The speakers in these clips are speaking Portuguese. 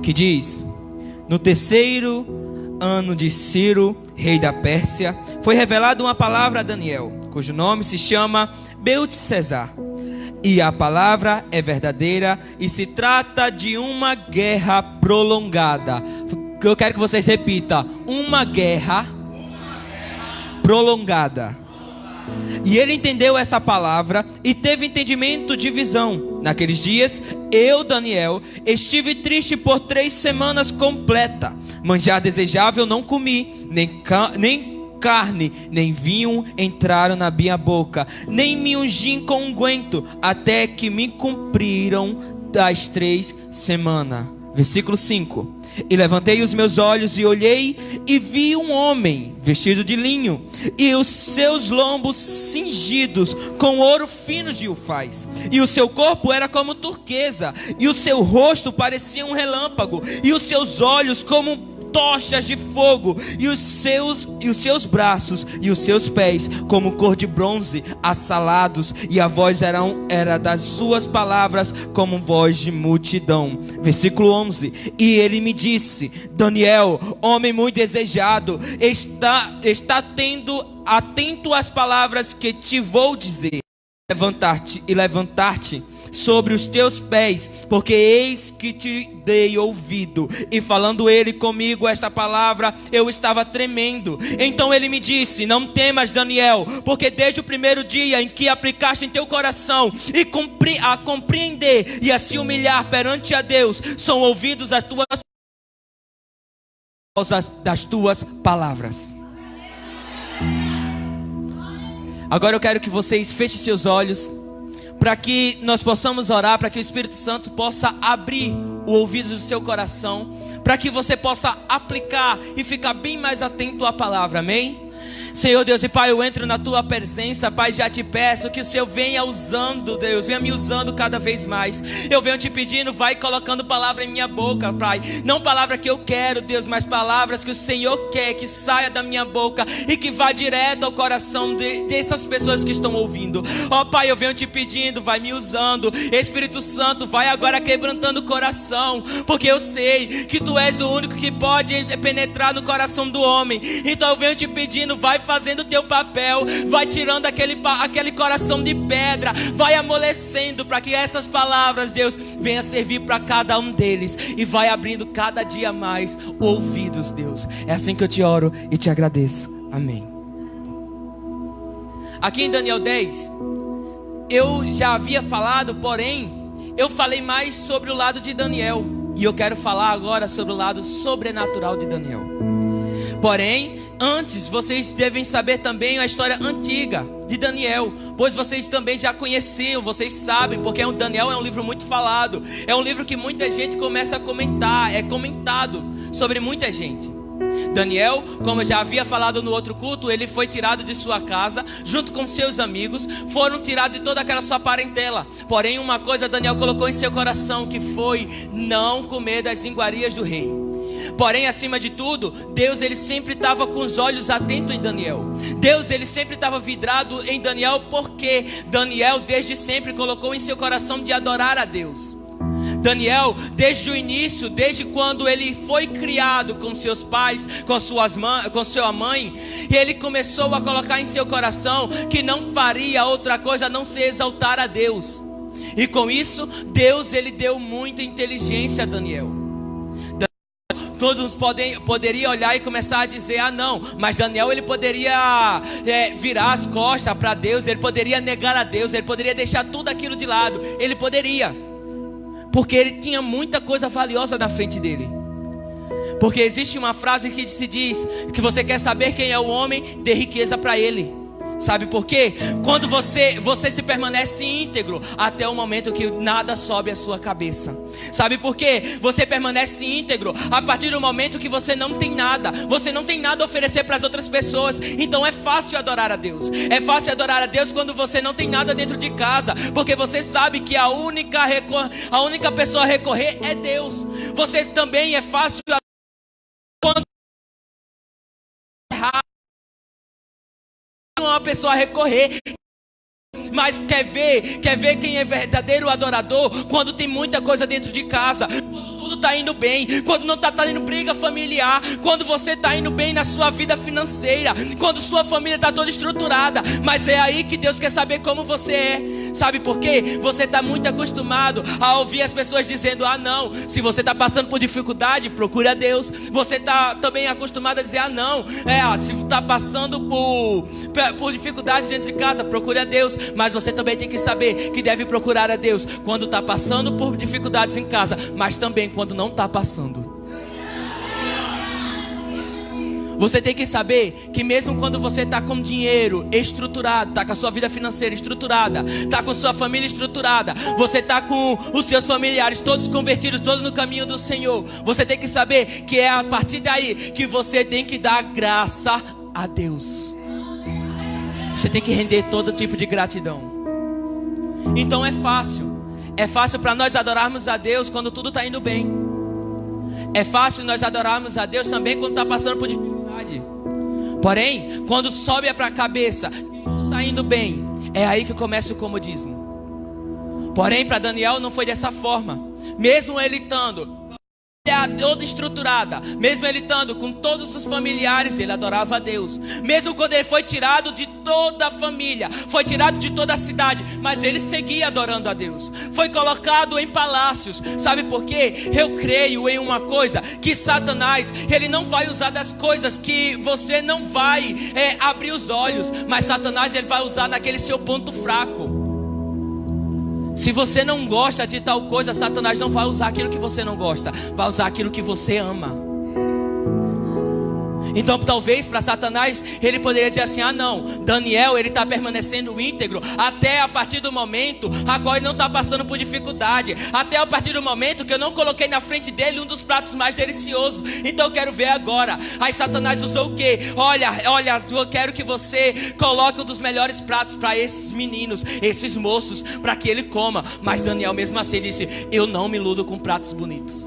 que diz: no terceiro ano de Ciro, rei da Pérsia, foi revelada uma palavra a Daniel, cujo nome se chama Beltesazar. E a palavra é verdadeira e se trata de uma guerra prolongada. Eu quero que vocês repitam: uma guerra prolongada. E ele entendeu essa palavra e teve entendimento de visão. Naqueles dias, eu, Daniel, estive triste por 3 semanas completas. Manjar desejável não comi, nem carne, nem vinho entraram na minha boca, nem me ungi com unguento, até que me cumpriram das 3 semanas. Versículo 5. E levantei os meus olhos e olhei, e vi um homem vestido de linho, e os seus lombos cingidos com ouro fino de ufaz, e o seu corpo era como turquesa, e o seu rosto parecia um relâmpago, e os seus olhos como tochas de fogo, e os seus braços e os seus pés como cor de bronze assalados, e a voz era das suas palavras como voz de multidão. Versículo 11. E ele me disse: Daniel, homem muito desejado, está atento às palavras que te vou dizer. Levantar-te sobre os teus pés, porque eis que te dei ouvido. E falando ele comigo esta palavra, eu estava tremendo. Então ele me disse: não temas, Daniel, porque desde o primeiro dia em que aplicaste em teu coração e a compreender e a se humilhar perante a Deus, são ouvidos das tuas palavras. Agora eu quero que vocês fechem seus olhos, para que nós possamos orar, para que o Espírito Santo possa abrir o ouvido do seu coração, para que você possa aplicar e ficar bem mais atento à palavra, amém? Senhor Deus e Pai, eu entro na Tua presença, Pai, já te peço que o Senhor venha usando, Deus, venha me usando cada vez mais. Eu venho te pedindo, vai colocando palavra em minha boca, Pai, não palavra que eu quero, Deus, mas palavras que o Senhor quer que saia da minha boca e que vá direto ao coração dessas pessoas que estão ouvindo. Ó Pai, eu venho te pedindo, vai me usando. Espírito Santo, vai agora quebrantando o coração, porque eu sei que Tu és o único que pode penetrar no coração do homem. Então eu venho te pedindo, vai fazendo o teu papel, vai tirando aquele coração de pedra, vai amolecendo, para que essas palavras, Deus, venha servir para cada um deles, e vai abrindo cada dia mais ouvidos, Deus. É assim que eu te oro e te agradeço, amém. Aqui em Daniel 10, eu já havia falado, porém eu falei mais sobre o lado de Daniel, e eu quero falar agora sobre o lado sobrenatural de Daniel. Porém, antes, vocês devem saber também a história antiga de Daniel, pois vocês também já conheciam, vocês sabem, porque Daniel é um livro muito falado, é um livro que muita gente começa a comentar, é comentado sobre muita gente. Daniel, como eu já havia falado no outro culto, ele foi tirado de sua casa, junto com seus amigos, foram tirados de toda aquela sua parentela. Porém, uma coisa Daniel colocou em seu coração, que foi não comer das iguarias do rei. Porém, acima de tudo, Deus, ele sempre estava com os olhos atentos em Daniel. Deus, ele sempre estava vidrado em Daniel, porque Daniel desde sempre colocou em seu coração de adorar a Deus. Daniel, desde o início, desde quando ele foi criado com seus pais, com sua mãe, e ele começou a colocar em seu coração que não faria outra coisa a não se exaltar a Deus. E com isso, Deus, ele deu muita inteligência a Daniel. Todos poderiam olhar e começar a dizer: ah não, mas Daniel, ele poderia virar as costas para Deus, ele poderia negar a Deus, ele poderia deixar tudo aquilo de lado. Ele poderia, porque ele tinha muita coisa valiosa na frente dele. Porque existe uma frase que se diz que você quer saber quem é o homem, dê riqueza para ele. Sabe por quê? Quando você se permanece íntegro até o momento que nada sobe a sua cabeça. Sabe por quê? Você permanece íntegro a partir do momento que você não tem nada. Você não tem nada a oferecer para as outras pessoas. Então é fácil adorar a Deus. É fácil adorar a Deus quando você não tem nada dentro de casa, porque você sabe que a única pessoa a recorrer é Deus. Você também é fácil quando uma pessoa a recorrer. Mas quer ver quem é verdadeiro adorador? Quando tem muita coisa dentro de casa, quando tudo tudo está indo bem, quando não está tendo briga familiar, quando você está indo bem na sua vida financeira, quando sua família está toda estruturada. Mas é aí que Deus quer saber como você é. Sabe por quê? Você está muito acostumado a ouvir as pessoas dizendo: ah não, se você está passando por dificuldade, procure a Deus. Você está também acostumado a dizer: ah não, se está passando por dificuldade dentro de casa, procure a Deus. Mas você também tem que saber que deve procurar a Deus quando está passando por dificuldades em casa, mas também quando não está passando. Você tem que saber que mesmo quando você está com dinheiro estruturado, está com a sua vida financeira estruturada, está com sua família estruturada, você está com os seus familiares todos convertidos, todos no caminho do Senhor, você tem que saber que é a partir daí que você tem que dar graça a Deus. Você tem que render todo tipo de gratidão. Então é fácil para nós adorarmos a Deus quando tudo está indo bem. É fácil nós adorarmos a Deus também quando está passando por dificuldade. Porém, quando sobe para a cabeça, tudo está indo bem, é aí que começa o comodismo. Porém, para Daniel não foi dessa forma. Mesmo ele estando toda estruturada, mesmo ele estando com todos os familiares, ele adorava a Deus. Mesmo quando ele foi tirado de toda a família, foi tirado de toda a cidade, mas ele seguia adorando a Deus. Foi colocado em palácios. Sabe por quê? Eu creio em uma coisa, que Satanás, ele não vai usar das coisas que você não vai abrir os olhos, mas Satanás, ele vai usar naquele seu ponto fraco. Se você não gosta de tal coisa, Satanás não vai usar aquilo que você não gosta, vai usar aquilo que você ama. Então talvez para Satanás ele poderia dizer assim: ah não, Daniel ele está permanecendo íntegro até a partir do momento a qual ele não está passando por dificuldade, até a partir do momento que eu não coloquei na frente dele um dos pratos mais deliciosos, então eu quero ver agora. Aí Satanás usou o quê? Olha, eu quero que você coloque um dos melhores pratos para esses meninos, esses moços, para que ele coma. Mas Daniel mesmo assim disse: eu não me iludo com pratos bonitos.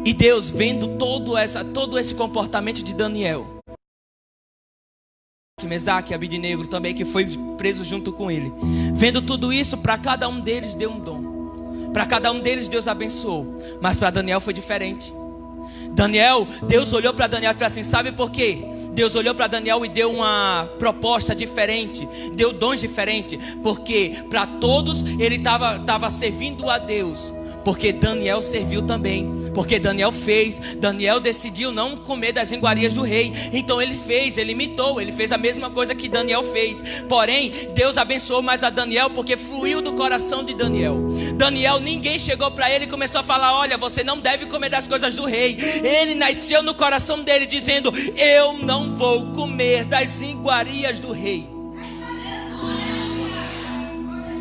E Deus, vendo todo esse comportamento de Daniel, Mesaque e Abednego também, que foi preso junto com ele, vendo tudo isso, para cada um deles deu um dom, para cada um deles Deus abençoou. Mas para Daniel foi diferente. Deus olhou para Daniel e falou assim: sabe por quê? Deus olhou para Daniel e deu uma proposta diferente, deu dons diferentes, porque para todos ele estava servindo a Deus. Porque Daniel serviu também, porque Daniel decidiu não comer das iguarias do rei. Então ele imitou, ele fez a mesma coisa que Daniel fez. Porém, Deus abençoou mais a Daniel, porque fluiu do coração de Daniel. Ninguém chegou para ele e começou a falar: olha, você não deve comer das coisas do rei. Ele nasceu no coração dele dizendo: eu não vou comer das iguarias do rei.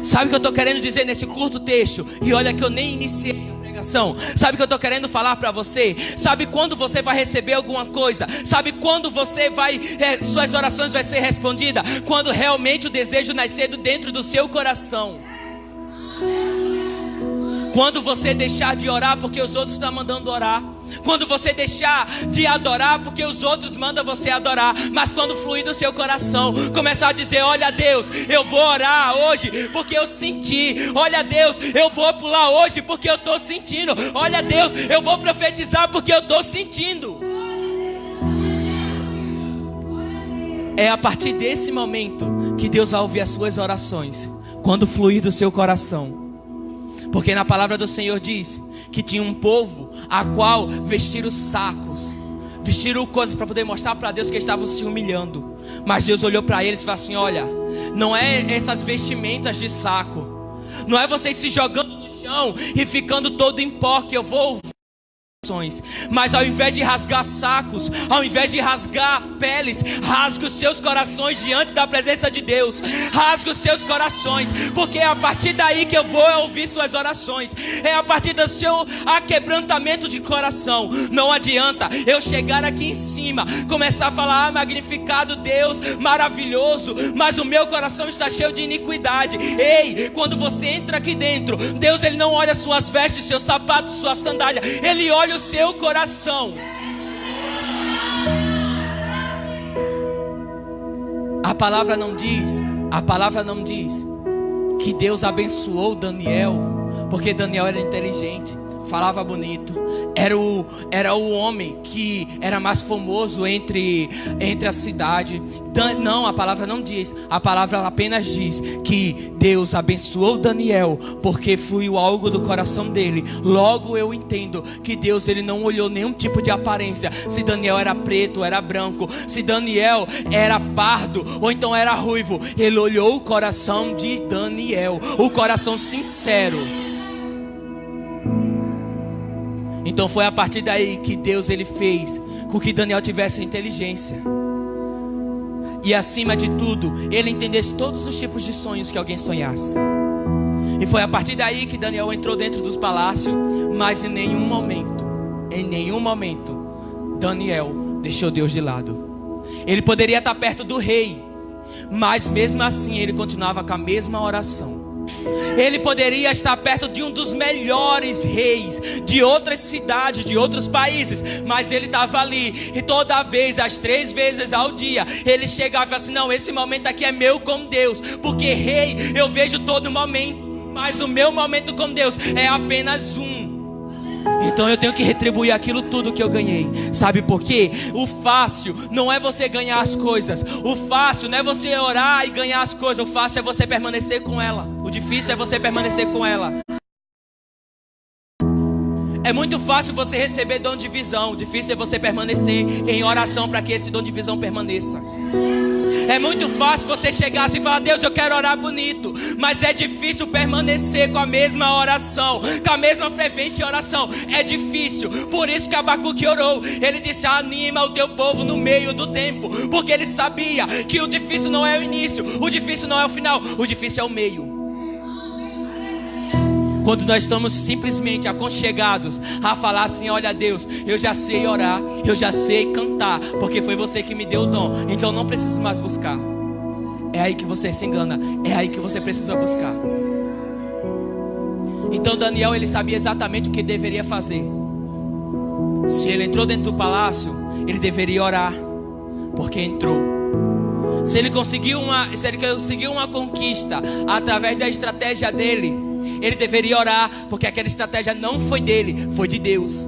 Sabe o que eu estou querendo dizer nesse curto texto? E olha que eu nem iniciei a pregação. Sabe o que eu estou querendo falar para você? Sabe quando você vai receber alguma coisa? Sabe quando você suas orações vão ser respondidas? Quando realmente o desejo nascer dentro do seu coração. Quando você deixar de orar porque os outros estão mandando orar. Quando você deixar de adorar porque os outros mandam você adorar. Mas quando fluir do seu coração, começar a dizer: olha Deus, eu vou orar hoje porque eu senti. Olha Deus, eu vou pular hoje porque eu estou sentindo. Olha Deus, eu vou profetizar porque eu estou sentindo. É a partir desse momento que Deus vai ouvir as suas orações, quando fluir do seu coração. Porque na palavra do Senhor diz que tinha um povo a qual vestiram sacos, vestiram coisas para poder mostrar para Deus que eles estavam se humilhando. Mas Deus olhou para eles e falou assim: olha, não é essas vestimentas de saco, não é vocês se jogando no chão e ficando todo em pó que eu vou ouvir. Mas ao invés de rasgar sacos, ao invés de rasgar peles, rasgue os seus corações diante da presença de Deus. Rasgue os seus corações, porque é a partir daí que eu vou ouvir suas orações. É a partir do seu aquebrantamento de coração. Não adianta eu chegar aqui em cima, começar a falar: ah, magnificado Deus, maravilhoso, mas o meu coração está cheio de iniquidade. Ei, quando você entra aqui dentro, Deus ele não olha suas vestes, seus sapatos, sua sandália, ele olha o seu coração. A palavra não diz que Deus abençoou Daniel, porque Daniel era inteligente, falava bonito, era o homem que era mais famoso entre a cidade. Não, a palavra não diz, a palavra apenas diz que Deus abençoou Daniel, porque fluiu algo do coração dele. Logo eu entendo que Deus, ele não olhou nenhum tipo de aparência, se Daniel era preto ou era branco, se Daniel era pardo ou então era ruivo. Ele olhou o coração de Daniel, o coração sincero. Então foi a partir daí que Deus, ele fez com que Daniel tivesse inteligência, e acima de tudo, ele entendesse todos os tipos de sonhos que alguém sonhasse. E foi a partir daí que Daniel entrou dentro dos palácios. Mas em nenhum momento Daniel deixou Deus de lado. Ele poderia estar perto do rei, mas mesmo assim ele continuava com a mesma oração. Ele poderia estar perto de um dos melhores reis de outras cidades, de outros países, mas ele estava ali. E toda vez, as 3 vezes ao dia, ele chegava e falava assim: não, esse momento aqui é meu com Deus, porque rei eu vejo todo momento, mas o meu momento com Deus é apenas um. Então eu tenho que retribuir aquilo tudo que eu ganhei. Sabe por quê? O fácil não é você ganhar as coisas. O fácil não é você orar e ganhar as coisas. O fácil é você permanecer com ela. O difícil é você permanecer com ela. É muito fácil você receber dom de visão. O difícil é você permanecer em oração para que esse dom de visão permaneça. É muito fácil você chegar assim e falar: Deus, eu quero orar bonito. Mas é difícil permanecer com a mesma oração, com a mesma fervente oração. É difícil. Por isso que Abacuque orou. Ele disse: anima o teu povo no meio do tempo. Porque ele sabia que o difícil não é o início, o difícil não é o final, o difícil é o meio. Quando nós estamos simplesmente aconchegados a falar assim: olha Deus, eu já sei orar, eu já sei cantar, porque foi você que me deu o dom, então não preciso mais buscar. É aí que você se engana, é aí que você precisa buscar. Então Daniel, ele sabia exatamente o que deveria fazer. Se ele entrou dentro do palácio, ele deveria orar, porque entrou. Se ele conseguiu uma conquista através da estratégia dele, ele deveria orar, porque aquela estratégia não foi dele, foi de Deus.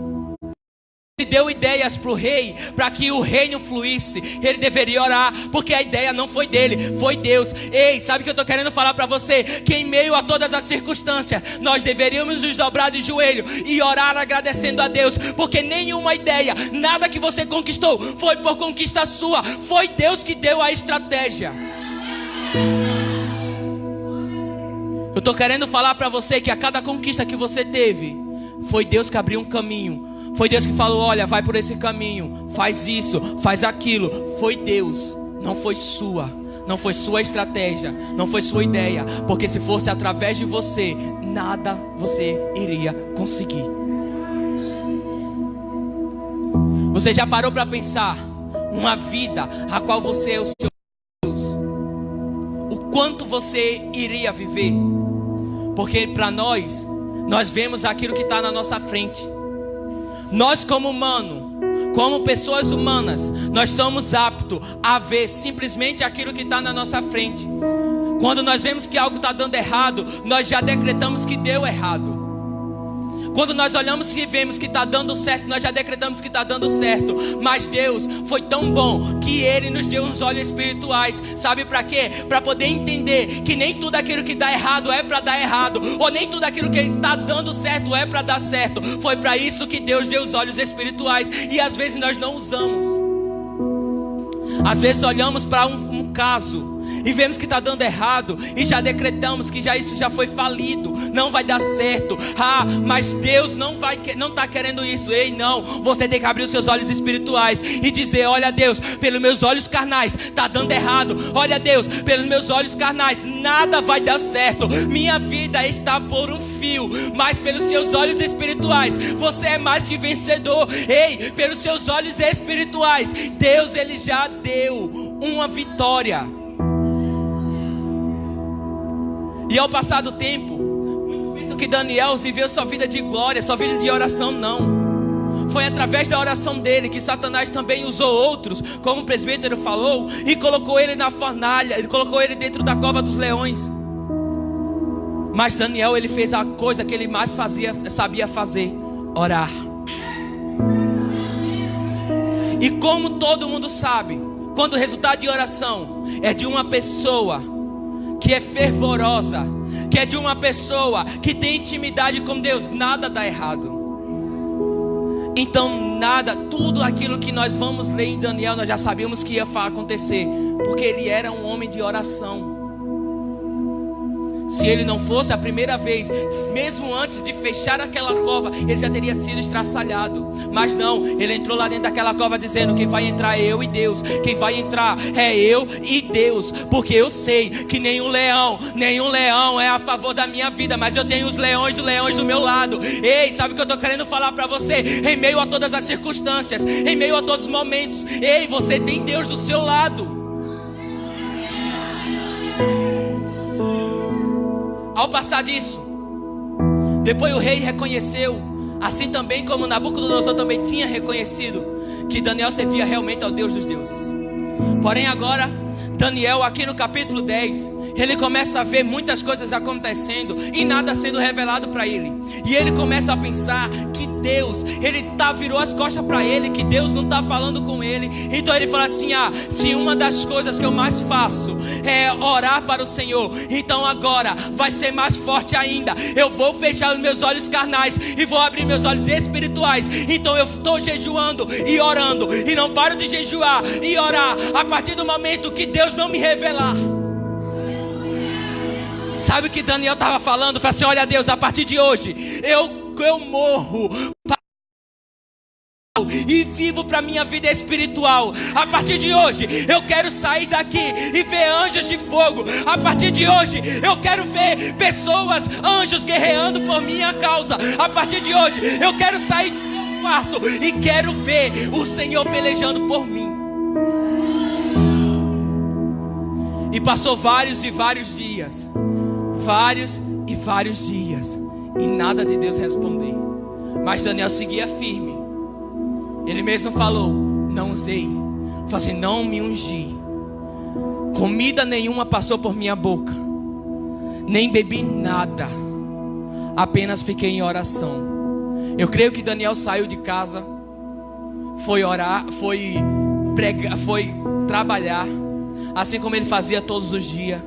Ele deu ideias para o rei, para que o reino fluísse. Ele deveria orar, porque a ideia não foi dele, foi Deus. Ei, sabe o que eu estou querendo falar para você? Que em meio a todas as circunstâncias, nós deveríamos nos dobrar de joelho e orar agradecendo a Deus, porque nenhuma ideia, nada que você conquistou foi por conquista sua, foi Deus que deu a estratégia. Eu estou querendo falar para você que a cada conquista que você teve, foi Deus que abriu um caminho. Foi Deus que falou: olha, vai por esse caminho, faz isso, faz aquilo. Foi Deus, não foi sua estratégia, não foi sua ideia. Porque se fosse através de você, nada você iria conseguir. Você já parou para pensar uma vida a qual você é o seu Deus? O quanto você iria viver? Porque para nós vemos aquilo que está na nossa frente. Nós como humano, como pessoas humanas, nós estamos aptos a ver simplesmente aquilo que está na nossa frente. Quando nós vemos que algo está dando errado, nós já decretamos que deu errado. Quando nós olhamos e vemos que está dando certo, nós já decretamos que está dando certo. Mas Deus foi tão bom que Ele nos deu uns olhos espirituais. Sabe para quê? Para poder entender que nem tudo aquilo que dá errado é para dar errado, ou nem tudo aquilo que está dando certo é para dar certo. Foi para isso que Deus deu os olhos espirituais. E às vezes nós não usamos. Às vezes olhamos para um caso e vemos que está dando errado e já decretamos que isso já foi falido, não vai dar certo. Mas Deus não está querendo isso. Ei, não, você tem que abrir os seus olhos espirituais e dizer: olha Deus, pelos meus olhos carnais está dando errado. Olha Deus, pelos meus olhos carnais nada vai dar certo. Minha vida está por um fio, mas pelos seus olhos espirituais você é mais que vencedor. Ei, pelos seus olhos espirituais Deus, Ele já deu uma vitória. E ao passar do tempo, muitos pensam que Daniel viveu sua vida de glória, sua vida de oração. Não. Foi através da oração dele que Satanás também usou outros, como o presbítero falou, e colocou ele na fornalha, ele colocou ele dentro da cova dos leões. Mas Daniel, ele fez a coisa que ele mais sabia fazer: orar. E como todo mundo sabe, quando o resultado de oração é de uma pessoa que é fervorosa, que é de uma pessoa que tem intimidade com Deus, nada dá errado. Então nada, tudo aquilo que nós vamos ler em Daniel, nós já sabíamos que ia acontecer, porque ele era um homem de oração. Se ele não fosse a primeira vez, mesmo antes de fechar aquela cova, ele já teria sido estraçalhado. Mas não, ele entrou lá dentro daquela cova dizendo: quem vai entrar é eu e Deus. Quem vai entrar é eu e Deus. Porque eu sei que nenhum leão é a favor da minha vida, mas eu tenho os leões do meu lado. Ei, sabe o que eu estou querendo falar para você? Em meio a todas as circunstâncias, em meio a todos os momentos, ei, você tem Deus do seu lado. Ao passar disso, depois o rei reconheceu, assim também como Nabucodonosor também tinha reconhecido, que Daniel servia realmente ao Deus dos deuses. Porém agora, Daniel aqui no capítulo 10, ele começa a ver muitas coisas acontecendo e nada sendo revelado para ele. E ele começa a pensar que Deus, virou as costas para ele, que Deus não está falando com ele. Então ele fala assim: se uma das coisas que eu mais faço é orar para o Senhor, então agora vai ser mais forte ainda. Eu vou fechar os meus olhos carnais e vou abrir meus olhos espirituais. Então eu estou jejuando e orando, e não paro de jejuar e orar a partir do momento que Deus não me revelar. Sabe o que Daniel estava falando? Falou assim: olha Deus, a partir de hoje eu morro e vivo para minha vida espiritual. A partir de hoje eu quero sair daqui e ver anjos de fogo. A partir de hoje eu quero ver pessoas, anjos guerreando por minha causa. A partir de hoje eu quero sair do meu quarto e quero ver o Senhor pelejando por mim. E passou vários e vários dias, e nada de Deus responder. Mas Daniel seguia firme. Ele mesmo falou: não usei, falou assim, não me ungi, comida nenhuma passou por minha boca, nem bebi nada, apenas fiquei em oração. Eu creio que Daniel saiu de casa, foi orar, foi pregar, foi trabalhar, assim como ele fazia todos os dias.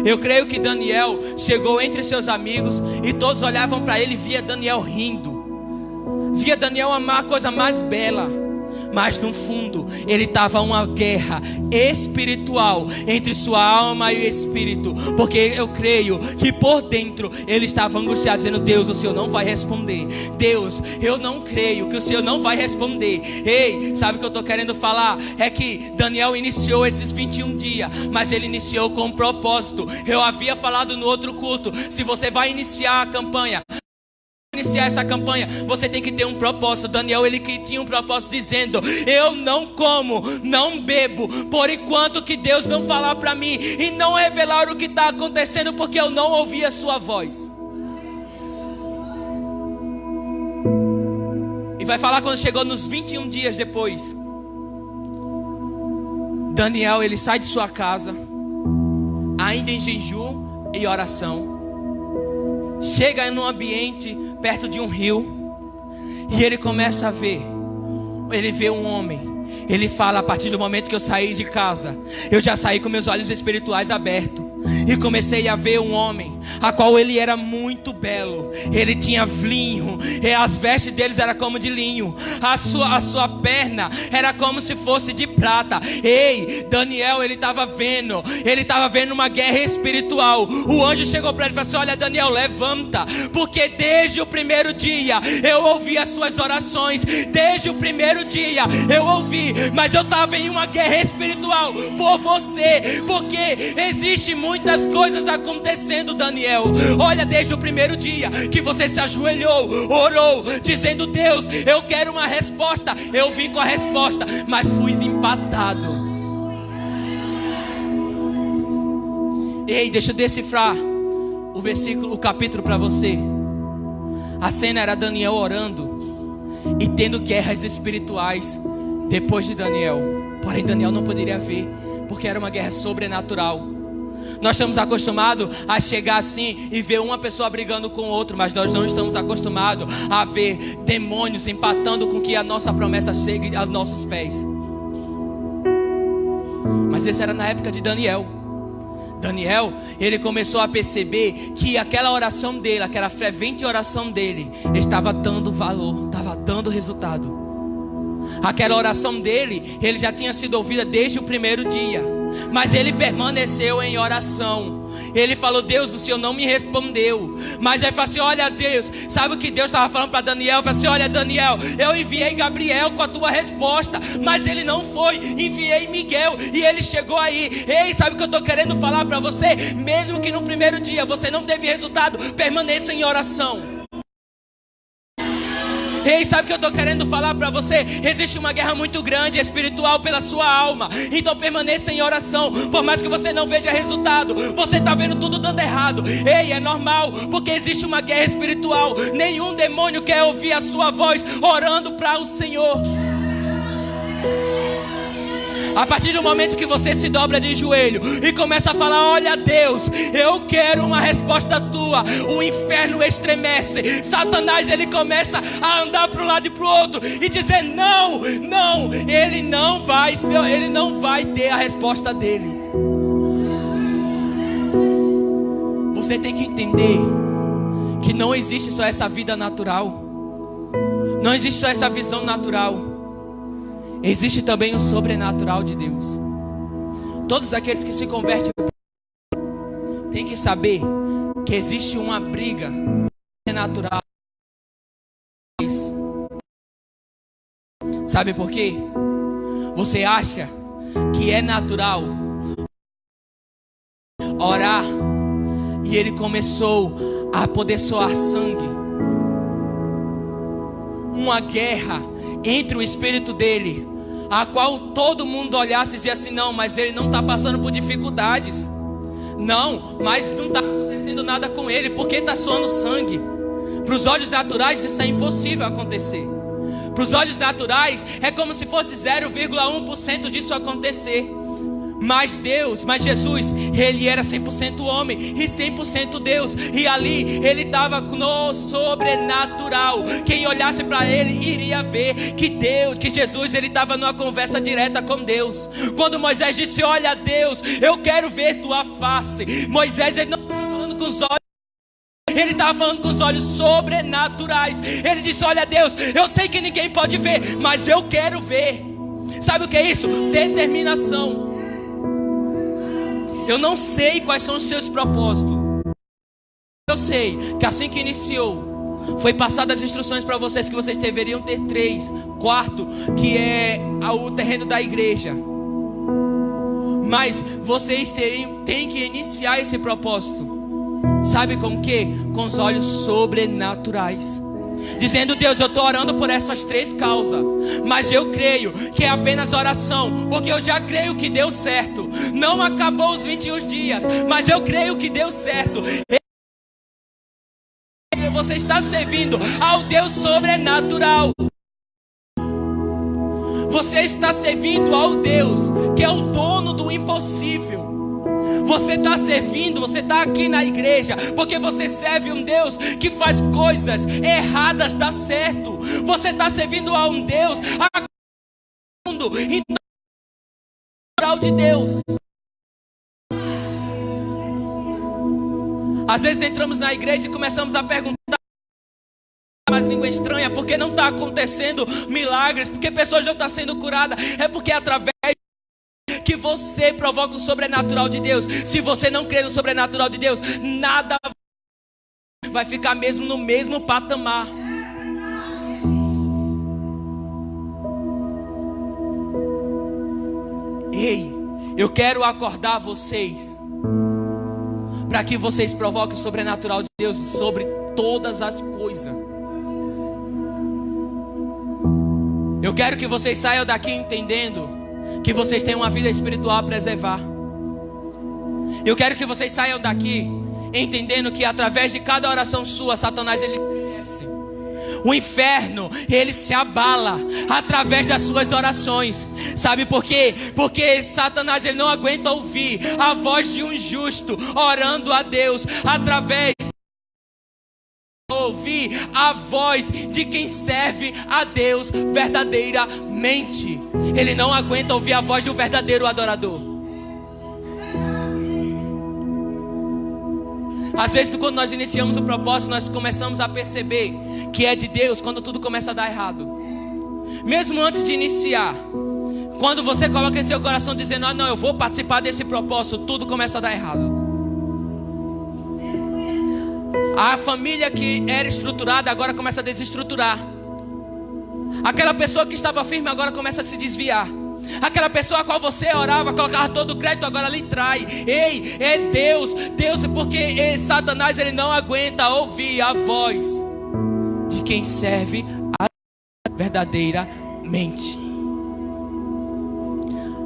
Eu creio que Daniel chegou entre seus amigos e todos olhavam para ele e via Daniel rindo, via Daniel amar a coisa mais bela. Mas no fundo ele estava uma guerra espiritual entre sua alma e o espírito, porque eu creio que por dentro ele estava angustiado, dizendo: Deus, o Senhor não vai responder. Deus, eu não creio que o Senhor não vai responder. Ei, sabe o que eu estou querendo falar? É que Daniel iniciou esses 21 dias, mas ele iniciou com um propósito. Eu havia falado no outro culto: se você vai iniciar a campanha, iniciar essa campanha, você tem que ter um propósito. Daniel, ele que tinha um propósito, dizendo: eu não como, não bebo, por enquanto que Deus não falar para mim e não revelar o que está acontecendo, porque eu não ouvi a sua voz. E vai falar quando chegou nos 21 dias depois. Daniel, ele sai de sua casa, ainda em jejum e oração. Chega num ambiente perto de um rio, e ele começa a ver. Ele vê um homem. Ele fala: a partir do momento que eu saí de casa, eu já saí com meus olhos espirituais abertos, e comecei a ver um homem, a qual ele era muito belo. Ele tinha linho, e as vestes deles eram como de linho, a sua perna era como se fosse de prata. Ei, Daniel, ele estava vendo uma guerra espiritual. O anjo chegou para ele e falou assim: olha Daniel, levanta, porque desde o primeiro dia eu ouvi as suas orações. Desde o primeiro dia eu ouvi, mas eu estava em uma guerra espiritual por você, porque existe muitas coisas acontecendo, Daniel. Olha, desde o primeiro dia que você se ajoelhou, orou, dizendo: Deus, eu quero uma resposta. Eu vim com a resposta, mas fui empatado. Ei, deixa eu decifrar o capítulo para você. A cena era Daniel orando e tendo guerras espirituais depois de Daniel. Porém Daniel não poderia ver, porque era uma guerra sobrenatural. Nós estamos acostumados a chegar assim e ver uma pessoa brigando com outra, mas nós não estamos acostumados a ver demônios empatando com que a nossa promessa chegue aos nossos pés. Mas isso era na época de Daniel. Daniel, ele começou a perceber que aquela oração dele, aquela fervente oração dele, estava dando valor, estava dando resultado. Aquela oração dele, ele já tinha sido ouvida desde o primeiro dia, mas ele permaneceu em oração. Ele falou: Deus, o Senhor não me respondeu. Mas aí falou assim: olha Deus, sabe o que Deus estava falando para Daniel? Ele falou assim: olha Daniel, eu enviei Gabriel com a tua resposta, mas ele não foi. Enviei Miguel e ele chegou aí. Ei, sabe o que eu estou querendo falar para você? Mesmo que no primeiro dia você não teve resultado, permaneça em oração. Ei, sabe o que eu estou querendo falar para você? Existe uma guerra muito grande espiritual pela sua alma. Então permaneça em oração. Por mais que você não veja resultado, você está vendo tudo dando errado. Ei, é normal, porque existe uma guerra espiritual. Nenhum demônio quer ouvir a sua voz orando para o Senhor. A partir do momento que você se dobra de joelho e começa a falar: olha Deus, eu quero uma resposta tua, o inferno estremece. Satanás, ele começa a andar para um lado e para o outro e dizer: não, não, ele não vai ter a resposta dele. Você tem que entender que não existe só essa vida natural, não existe só essa visão natural. Existe também o sobrenatural de Deus. Todos aqueles que se convertem têm que saber que existe uma briga sobrenatural. Sabe por quê? Você acha que é natural orar e ele começou a poder soar sangue? Uma guerra entre o espírito dele, a qual todo mundo olhasse e dizia assim: não, mas ele não está passando por dificuldades. Não, mas não está acontecendo nada com ele, porque está soando sangue. Para os olhos naturais isso é impossível acontecer. Para os olhos naturais é como se fosse 0,1% disso acontecer. Mas Jesus, ele era 100% homem e 100% Deus. E ali ele estava no sobrenatural. Quem olhasse para ele iria ver que Jesus, ele estava numa conversa direta com Deus. Quando Moisés disse: olha Deus, eu quero ver tua face, Moisés, ele não estava falando com os olhos, ele estava falando com os olhos sobrenaturais. Ele disse: olha Deus, eu sei que ninguém pode ver, mas eu quero ver. Sabe o que é isso? Determinação. Eu não sei quais são os seus propósitos. Eu sei que assim que iniciou, foi passadas as instruções para vocês que vocês deveriam ter 3 quartos, que é o terreno da igreja. Mas vocês têm que iniciar esse propósito. Sabe com o quê? Com os olhos sobrenaturais. Dizendo: Deus, eu estou orando por essas 3 causas, mas eu creio que é apenas oração, porque eu já creio que deu certo. Não acabou os 21 dias, mas eu creio que deu certo. Você está servindo ao Deus sobrenatural. Você está servindo ao Deus que é o dono do impossível. Você está servindo, você está aqui na igreja porque você serve um Deus que faz coisas erradas dar certo. Você está servindo a um Deus natural de Deus. Às vezes entramos na igreja e começamos a perguntar mais língua estranha, porque não está acontecendo milagres, porque pessoas não estão sendo curadas. É porque através que você provoca o sobrenatural de Deus. Se você não crer no sobrenatural de Deus, nada vai ficar mesmo no mesmo patamar. Ei, eu quero acordar vocês para que vocês provoquem o sobrenatural de Deus sobre todas as coisas. Eu quero que vocês saiam daqui entendendo que vocês têm uma vida espiritual a preservar. Eu quero que vocês saiam daqui entendendo que através de cada oração sua, Satanás, ele conhece. O inferno, ele se abala através das suas orações. Sabe por quê? Porque Satanás, ele não aguenta ouvir a voz de um justo orando a Deus através de ouvir a voz de quem serve a Deus verdadeiramente. Ele não aguenta ouvir a voz do verdadeiro adorador. Às vezes, quando nós iniciamos o propósito, nós começamos a perceber que é de Deus quando tudo começa a dar errado. Mesmo antes de iniciar, quando você coloca em seu coração dizendo: ah, não, eu vou participar desse propósito, tudo começa a dar errado. A família que era estruturada agora começa a desestruturar. Aquela pessoa que estava firme agora começa a se desviar. Aquela pessoa a qual você orava, colocava todo o crédito, agora lhe trai. Ei, é Deus, porque Satanás, ele não aguenta ouvir a voz de quem serve a verdadeiramente.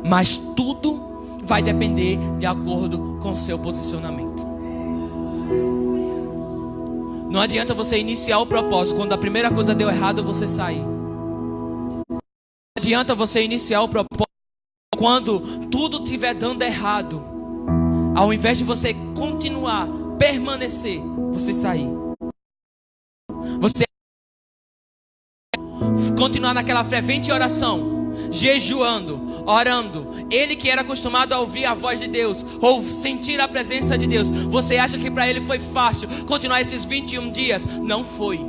Mas tudo vai depender de acordo com o seu posicionamento. Não adianta você iniciar o propósito quando a primeira coisa deu errado, você sair. Não adianta você iniciar o propósito quando tudo estiver dando errado. Ao invés de você continuar, permanecer, você sair. Você continuar naquela fervente oração, jejuando, orando. Ele que era acostumado a ouvir a voz de Deus, ou sentir a presença de Deus, você acha que para ele foi fácil continuar esses 21 dias? Não foi.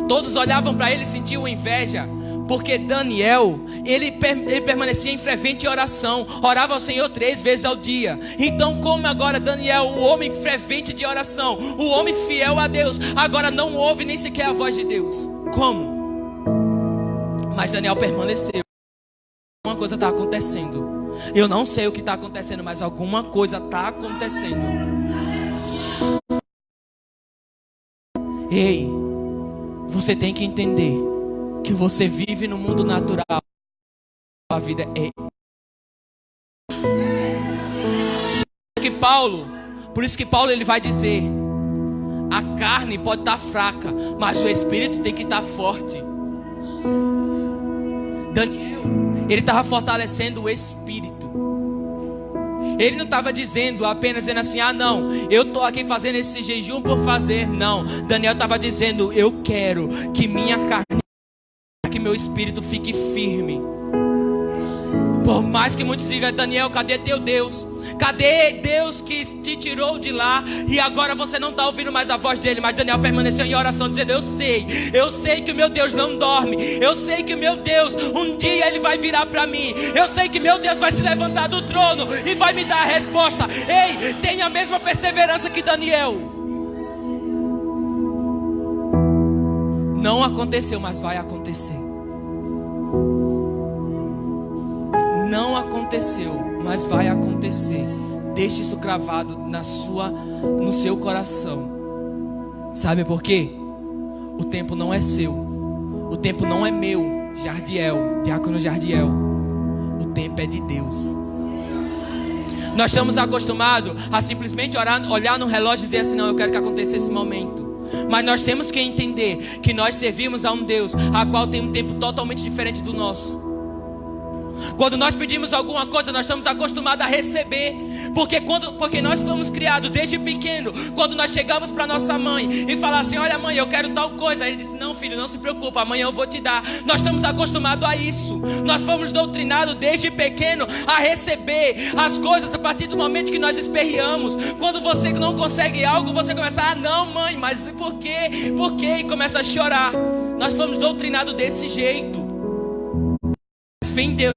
Todos olhavam para ele e sentiam inveja, porque Daniel, ele permanecia em fervente oração, orava ao Senhor 3 vezes ao dia. Então, como agora Daniel, o homem fervente de oração, o homem fiel a Deus, agora não ouve nem sequer a voz de Deus? Como? Mas Daniel permaneceu. Alguma coisa está acontecendo. Eu não sei o que está acontecendo, mas alguma coisa está acontecendo. Ei, você tem que entender que você vive no mundo natural. A vida é por isso que Paulo ele vai dizer: a carne pode estar fraca, mas o espírito tem que estar forte. Daniel, ele estava fortalecendo o espírito. Ele não estava dizendo apenas assim: ah não, eu estou aqui fazendo esse jejum por fazer. Não, Daniel estava dizendo: eu quero que minha carne, que meu espírito fique firme. Por mais que muitos digam: Daniel, cadê teu Deus? Cadê Deus que te tirou de lá e agora você não está ouvindo mais a voz dele? Mas Daniel permaneceu em oração dizendo: eu sei que o meu Deus não dorme. Eu sei que o meu Deus, um dia ele vai virar para mim. Eu sei que meu Deus vai se levantar do trono e vai me dar a resposta. Ei, tenha a mesma perseverança que Daniel. Não aconteceu, mas vai acontecer. Não aconteceu, mas vai acontecer. Deixe isso cravado no seu coração. Sabe por quê? O tempo não é seu. O tempo não é meu, Jardiel, diácono Jardiel. O tempo é de Deus. Nós estamos acostumados a simplesmente olhar no relógio e dizer assim: não, eu quero que aconteça esse momento. Mas nós temos que entender que nós servimos a um Deus a qual tem um tempo totalmente diferente do nosso. Quando nós pedimos alguma coisa, nós estamos acostumados a receber. Porque nós fomos criados desde pequeno. Quando nós chegamos para nossa mãe e falar assim: olha mãe, eu quero tal coisa. Ele disse: não filho, não se preocupa, amanhã eu vou te dar. Nós estamos acostumados a isso. Nós fomos doutrinados desde pequeno a receber as coisas a partir do momento que nós esperneamos. Quando você não consegue algo, você começa: ah não mãe, mas por quê? Por quê? E começa a chorar. Nós fomos doutrinados desse jeito. Mas vem Deus.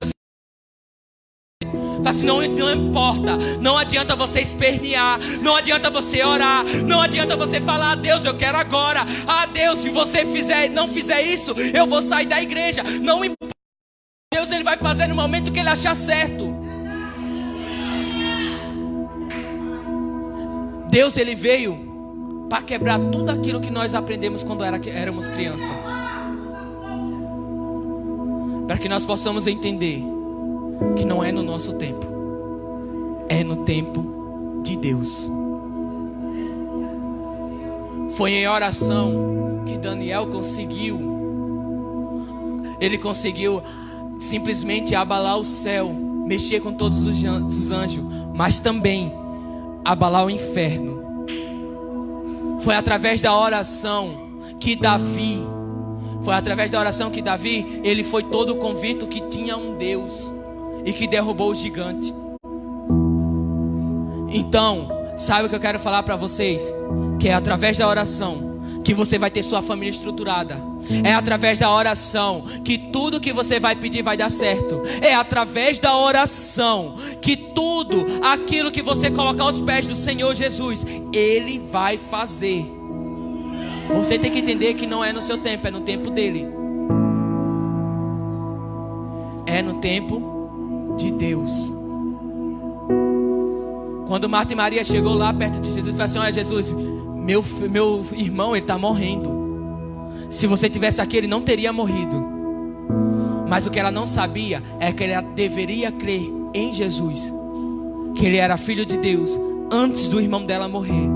Assim, não importa, não adianta você espernear, não adianta você orar, não adianta você falar: ah, Deus, eu quero agora. Ah, Deus, se você não fizer isso, eu vou sair da igreja. Não importa, Deus ele vai fazer no momento que ele achar certo. Deus ele veio para quebrar tudo aquilo que nós aprendemos quando éramos criança, para que nós possamos entender que não é no nosso tempo, é no tempo de Deus. Foi em oração que Daniel conseguiu. Ele conseguiu simplesmente abalar o céu, mexer com todos os anjos, mas também abalar o inferno. Foi através da oração que Davi, ele foi todo convicto que tinha um Deus e que derrubou o gigante. Então, sabe o que eu quero falar para vocês? Que é através da oração que você vai ter sua família estruturada. É através da oração que tudo que você vai pedir vai dar certo. É através da oração que tudo aquilo que você colocar aos pés do Senhor Jesus, Ele vai fazer. Você tem que entender que não é no seu tempo, é no tempo dele. É no tempo de Deus. Quando Marta e Maria chegou lá perto de Jesus e falou assim: olha Jesus, meu irmão, ele está morrendo. Se você tivesse aqui, ele não teria morrido. Mas o que ela não sabia é que ela deveria crer em Jesus, que ele era filho de Deus, antes do irmão dela morrer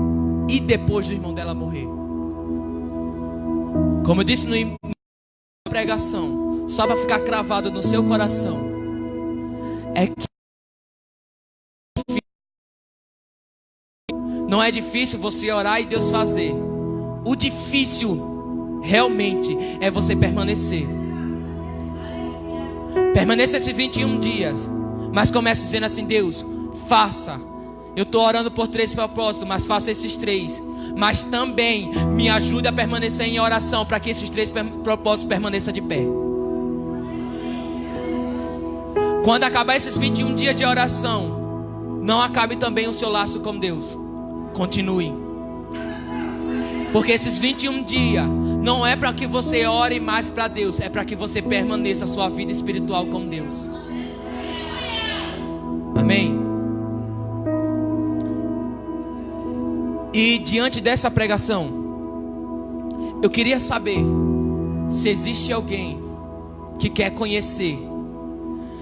e depois do irmão dela morrer. Como eu disse na pregação, só para ficar cravado no seu coração, é que não é difícil você orar e Deus fazer. O difícil realmente é você permanecer. Permaneça esses 21 dias, mas comece dizendo assim: Deus, faça. Eu estou orando por 3 propósitos, mas faça esses 3. Mas também me ajude a permanecer em oração, para que esses 3 propósitos permaneçam de pé. Quando acabar esses 21 dias de oração, não acabe também o seu laço com Deus. Continue. Porque esses 21 dias não é para que você ore mais para Deus, é para que você permaneça a sua vida espiritual com Deus. Amém? E diante dessa pregação, eu queria saber se existe alguém que quer conhecer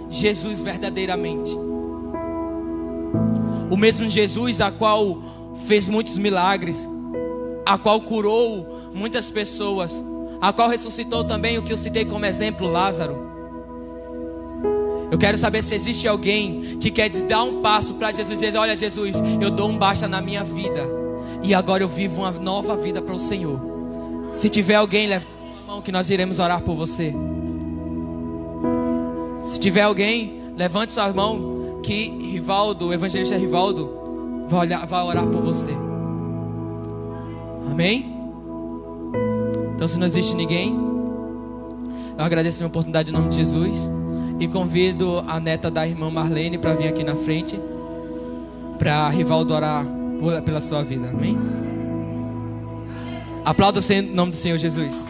Jesus verdadeiramente. O mesmo Jesus a qual fez muitos milagres, a qual curou muitas pessoas, a qual ressuscitou também o que eu citei como exemplo, Lázaro. Eu quero saber se existe alguém que quer dar um passo para Jesus e dizer: olha Jesus, eu dou um basta na minha vida e agora eu vivo uma nova vida para o Senhor. Se tiver alguém, levante a mão que nós iremos orar por você. Se tiver alguém, levante sua mão que Rivaldo, o evangelista Rivaldo, vai orar por você. Amém? Então, se não existe ninguém, eu agradeço a minha oportunidade em nome de Jesus e convido a neta da irmã Marlene para vir aqui na frente, para Rivaldo orar pela sua vida. Amém? Aplauda o nome do Senhor Jesus.